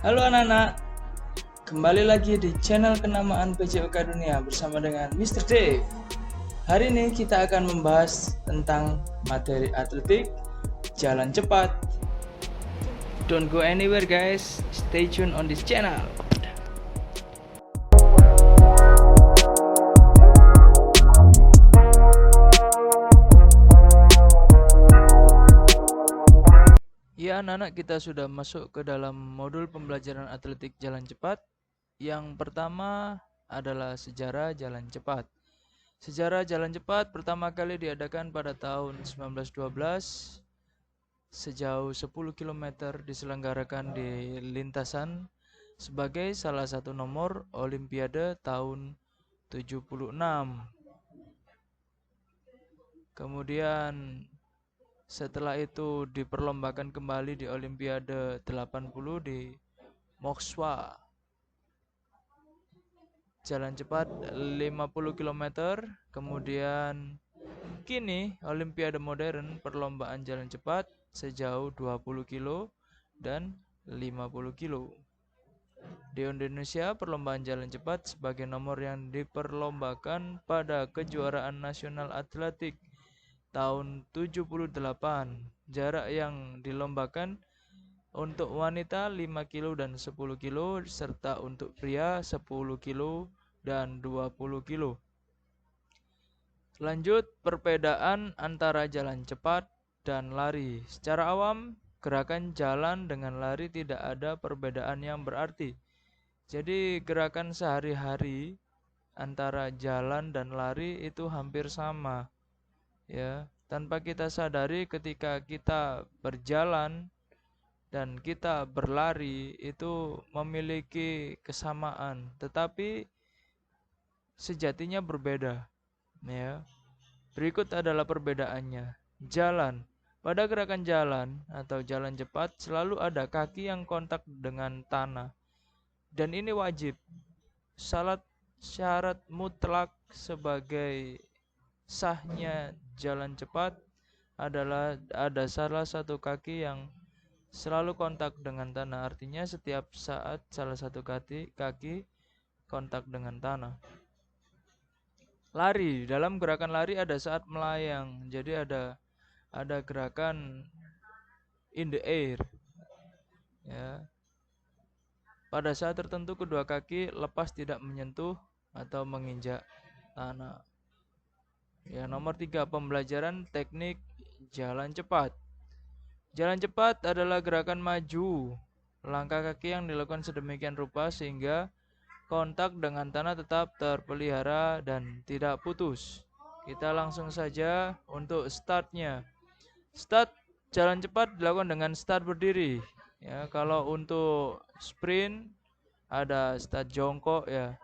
Halo anak-anak, kembali lagi di channel kenamaan PJOK Dunia bersama dengan Mr. Dave. Hari ini kita akan membahas tentang materi atletik, jalan cepat. Don't go anywhere guys, stay tuned on this channel. Ya anak-anak, kita sudah masuk ke dalam modul pembelajaran atletik jalan cepat. Yang pertama adalah sejarah jalan cepat. Sejarah jalan cepat pertama kali diadakan pada tahun 1912. Sejauh 10 km diselenggarakan di lintasan sebagai salah satu nomor Olimpiade tahun 76. Kemudian setelah itu diperlombakan kembali di Olimpiade 80 di Moskwa. Jalan cepat 50 km. Kemudian kini Olimpiade modern perlombaan jalan cepat sejauh 20 kilo dan 50 kilo. Di Indonesia, perlombaan jalan cepat sebagai nomor yang diperlombakan pada kejuaraan nasional atletik tahun 78. Jarak yang dilombakan untuk wanita 5 kilo dan 10 kilo serta untuk pria 10 kilo dan 20 kilo. Lanjut, perbedaan antara jalan cepat dan lari. Secara awam, gerakan jalan dengan lari tidak ada perbedaan yang berarti. Jadi gerakan sehari-hari antara jalan dan lari itu hampir sama. Ya, tanpa kita sadari ketika kita berjalan dan kita berlari itu memiliki kesamaan, tetapi sejatinya berbeda. Ya. Berikut adalah perbedaannya. Jalan. Pada gerakan jalan atau jalan cepat selalu ada kaki yang kontak dengan tanah. Dan ini wajib. Syarat mutlak sebagai sahnya jalan cepat adalah ada salah satu kaki yang selalu kontak dengan tanah. Artinya setiap saat salah satu kaki kontak dengan tanah. Lari, dalam gerakan lari ada saat melayang. Jadi ada gerakan in the air. Ya. Pada saat tertentu kedua kaki lepas tidak menyentuh atau menginjak tanah. Ya, nomor 3, pembelajaran teknik jalan cepat. Jalan cepat adalah gerakan maju. Langkah kaki yang dilakukan sedemikian rupa sehingga kontak dengan tanah tetap terpelihara dan tidak putus. Kita langsung saja untuk startnya. Start jalan cepat dilakukan dengan start berdiri. Ya, kalau untuk sprint ada start jongkok ya.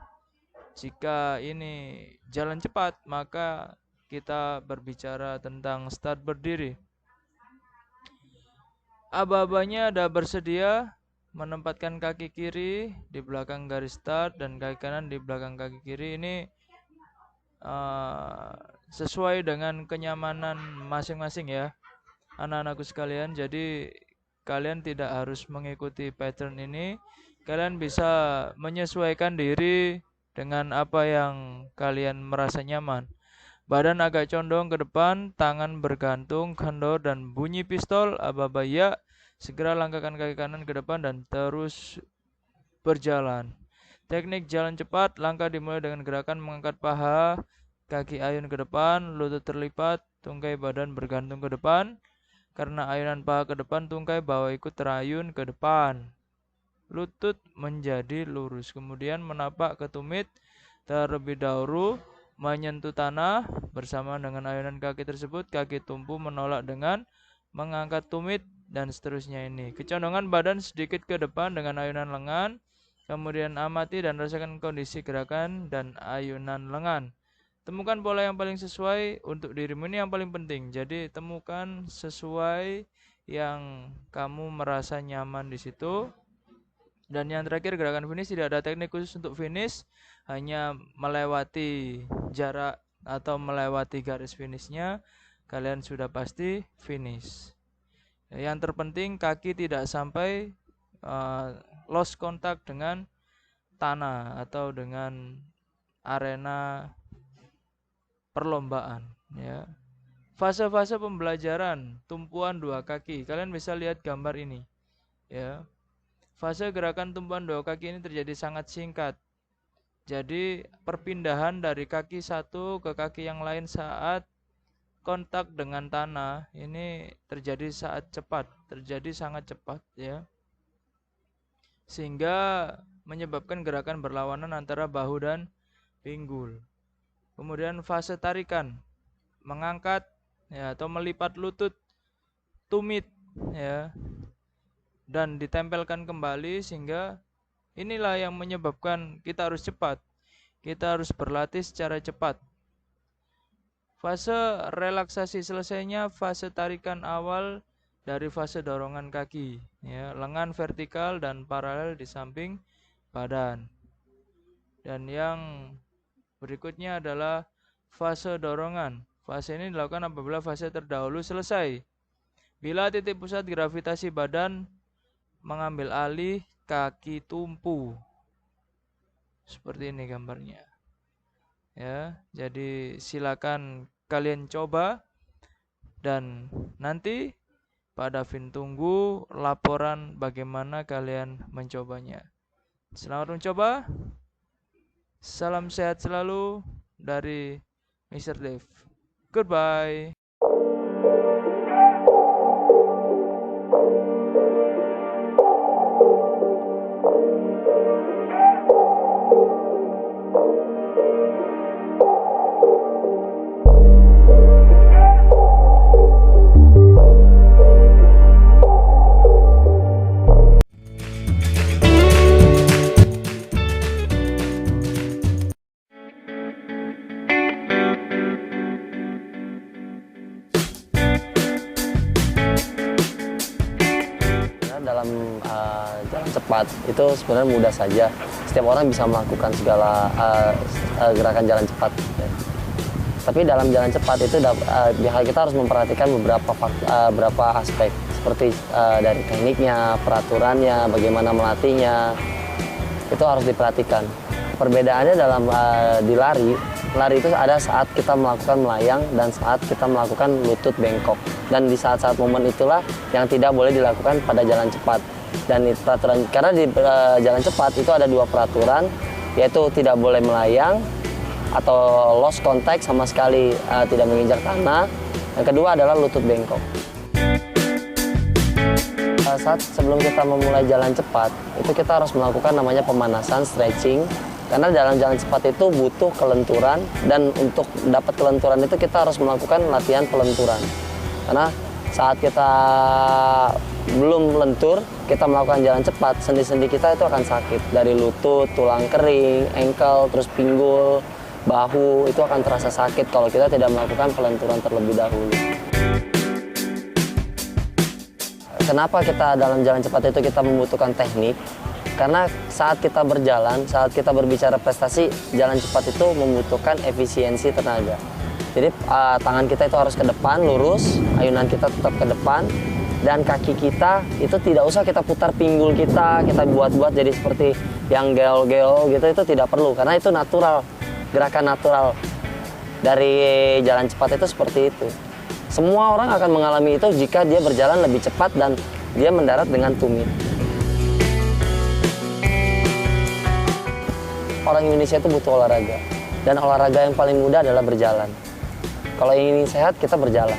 Jika ini jalan cepat maka kita berbicara tentang start berdiri. Aba-abanya ada bersedia menempatkan kaki kiri di belakang garis start dan kaki kanan di belakang kaki kiri. Ini sesuai dengan kenyamanan masing-masing ya anak-anakku sekalian. Jadi kalian tidak harus mengikuti pattern ini. Kalian bisa menyesuaikan diri dengan apa yang kalian merasa nyaman. Badan agak condong ke depan, tangan bergantung, kendor dan bunyi pistol. Aba-aba ya, segera langkahkan kaki kanan ke depan dan terus berjalan. Teknik jalan cepat, langkah dimulai dengan gerakan mengangkat paha, kaki ayun ke depan, lutut terlipat, tungkai badan bergantung ke depan. Karena ayunan paha ke depan, tungkai bawah ikut terayun ke depan. Lutut menjadi lurus, kemudian menapak ke tumit terlebih dahulu, menyentuh tanah bersama dengan ayunan kaki tersebut. Kaki tumpu menolak dengan mengangkat tumit dan seterusnya ini. Kecondongan badan sedikit ke depan dengan ayunan lengan. Kemudian amati dan rasakan kondisi gerakan dan ayunan lengan. Temukan pola yang paling sesuai untuk dirimu, ini yang paling penting. Jadi temukan sesuai yang kamu merasa nyaman di situ. Dan yang terakhir, gerakan finish, tidak ada teknik khusus untuk finish, hanya melewati jarak atau melewati garis finishnya, kalian sudah pasti finish. Yang terpenting kaki tidak sampai lost kontak dengan tanah atau dengan arena perlombaan, ya. Fase-fase pembelajaran tumpuan dua kaki. Kalian bisa lihat gambar ini, ya. Fase gerakan tumpuan dua kaki ini terjadi sangat singkat. Jadi perpindahan dari kaki satu ke kaki yang lain saat kontak dengan tanah ini terjadi terjadi sangat cepat, ya. Sehingga menyebabkan gerakan berlawanan antara bahu dan pinggul. Kemudian fase tarikan, mengangkat, ya, atau melipat lutut, tumit, ya, dan ditempelkan kembali, sehingga inilah yang menyebabkan kita harus cepat. Kita harus berlatih secara cepat. Fase relaksasi selesainya fase tarikan awal dari fase dorongan kaki, ya, lengan vertikal dan paralel di samping badan. Dan yang berikutnya adalah fase dorongan. Fase ini dilakukan apabila fase terdahulu selesai. Bila titik pusat gravitasi badan mengambil alih kaki tumpu. Seperti ini gambarnya. Ya, jadi silakan kalian coba, dan nanti Pak Davin tunggu laporan bagaimana kalian mencobanya. Selamat mencoba. Salam sehat selalu dari Mr. Dave. Goodbye. Dalam jalan cepat itu sebenarnya mudah saja. Setiap orang bisa melakukan segala gerakan jalan cepat. Ya. Tapi dalam jalan cepat itu kita harus memperhatikan beberapa aspek, seperti dari tekniknya, peraturannya, bagaimana melatihnya, itu harus diperhatikan. Perbedaannya dalam di lari itu ada saat kita melakukan melayang dan saat kita melakukan lutut bengkok. Dan di saat-saat momen itulah yang tidak boleh dilakukan pada jalan cepat. Dan peraturan, karena di jalan cepat itu ada dua peraturan, yaitu tidak boleh melayang atau lost contact sama sekali, tidak menginjak tanah. Yang kedua adalah lutut bengkok. Saat sebelum kita memulai jalan cepat, itu kita harus melakukan namanya pemanasan, stretching. Karena dalam jalan cepat itu butuh kelenturan, dan untuk dapat kelenturan itu kita harus melakukan latihan pelenturan. Karena saat kita belum lentur, kita melakukan jalan cepat, sendi-sendi kita itu akan sakit. Dari lutut, tulang kering, ankle, terus pinggul, bahu, itu akan terasa sakit kalau kita tidak melakukan pelenturan terlebih dahulu. Kenapa kita dalam jalan cepat itu kita membutuhkan teknik? Karena saat kita berjalan, saat kita berbicara prestasi, jalan cepat itu membutuhkan efisiensi tenaga. Jadi tangan kita itu harus ke depan, lurus, ayunan kita tetap ke depan, dan kaki kita itu tidak usah kita putar pinggul kita buat-buat jadi seperti yang geol-geol gitu, itu tidak perlu. Karena itu natural, gerakan natural dari jalan cepat itu seperti itu. Semua orang akan mengalami itu jika dia berjalan lebih cepat dan dia mendarat dengan tumit. Orang Indonesia itu butuh olahraga, dan olahraga yang paling mudah adalah berjalan. Kalau ingin sehat, kita berjalan.